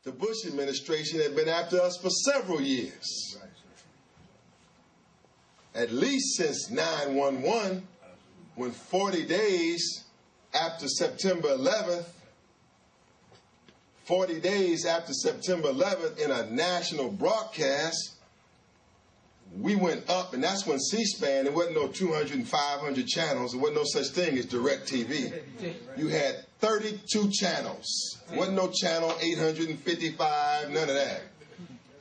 the Bush administration had been after us for several years. At least since 9/11, when 40 days after September 11th, 40 days after September 11th, in a national broadcast, we went up, and that's when C-SPAN, there wasn't no 200 and 500 channels. There wasn't no such thing as direct TV. You had 32 channels. There wasn't no channel 855, none of that.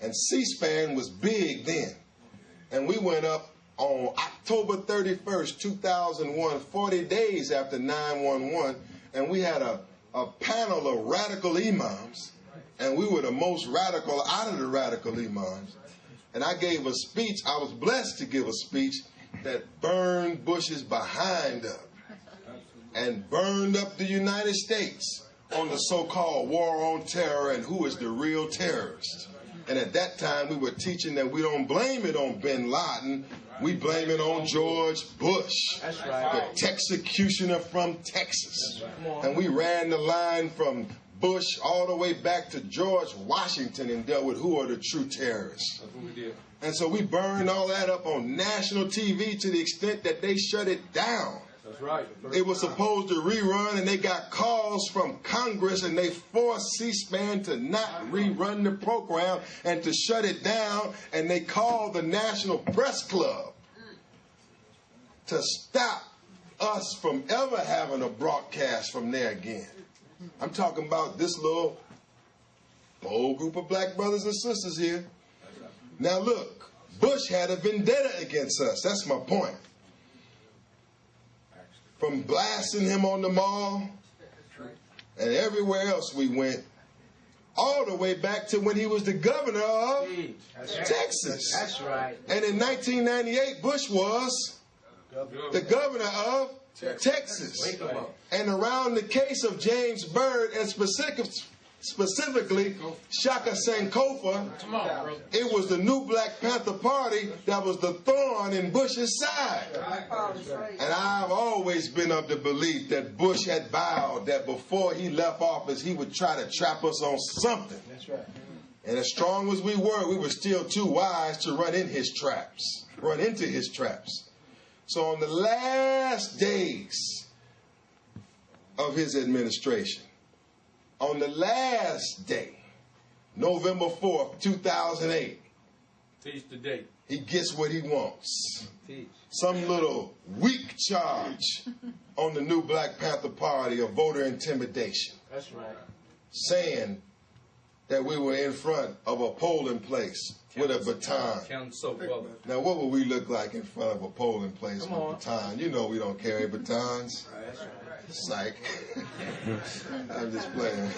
And C-SPAN was big then. And we went up on October 31st, 2001, 40 days after 9/11, and we had a panel of radical imams, and we were the most radical out of the radical imams. And I gave a speech, I was blessed to give a speech that burned Bush's behind up and burned up the United States on the so-called war on terror and who is the real terrorist. And at that time, we were teaching that we don't blame it on bin Laden, we blame it on George Bush, That's right. the executioner from Texas. And we ran the line from Bush all the way back to George Washington and dealt with who are the true terrorists. That's what we did. And so we burned all that up on national TV to the extent that they shut it down. That's right. It was supposed to rerun, and they got calls from Congress, and they forced C-SPAN to not rerun the program and to shut it down, and they called the National Press Club to stop us from ever having a broadcast from there again. I'm talking about this little bold group of black brothers and sisters here. Now look, Bush had a vendetta against us. That's my point. From blasting him on the mall and everywhere else we went, all the way back to when he was the governor of Texas. That's right. And in 1998, Bush was the governor of Texas. And around the case of James Byrd, and specifically Shaka Sankofa, it was the new Black Panther Party that was the thorn in Bush's side. And I've always been of the belief that Bush had vowed that before he left office, he would try to trap us on something. That's right. And as strong as we were still too wise to run into his traps. So on the last days of his administration, on the last day, November 4th, 2008, Teach the date. he gets what he wants. Teach. Some little weak charge on the new Black Panther Party of voter intimidation, That's right. saying that we were in front of a polling place with a baton. Count soap bubble. Now, what would we look like in front of a polling place Come with a on. baton? You know we don't carry batons. That's right. Psych. I'm just playing.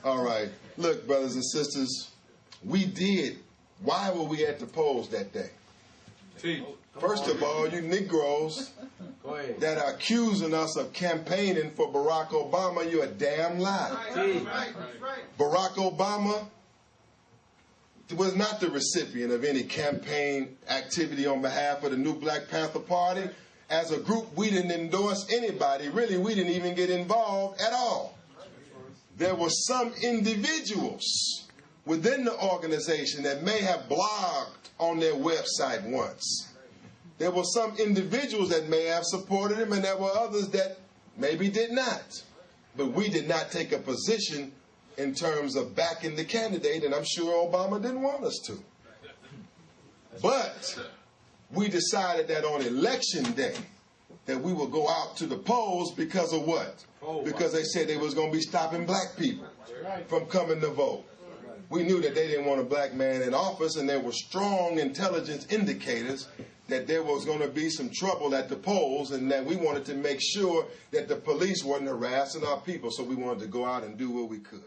All right. Look, brothers and sisters, we did. Why were we at the polls that day? Teach. First of all, you Negroes Go ahead. that are accusing us of campaigning for Barack Obama, you're a damn lie. Teach. Barack Obama was not the recipient of any campaign activity on behalf of the new Black Panther Party. As a group, we didn't endorse anybody. Really, we didn't even get involved at all. There were some individuals within the organization that may have blogged on their website once. There were some individuals that may have supported him, and there were others that maybe did not. But we did not take a position in terms of backing the candidate, and I'm sure Obama didn't want us to. But we decided that on election day that we would go out to the polls because of what? Because they said they was going to be stopping black people from coming to vote. We knew that they didn't want a black man in office, and there were strong intelligence indicators that there was going to be some trouble at the polls, and that we wanted to make sure that the police wasn't harassing our people, so we wanted to go out and do what we could.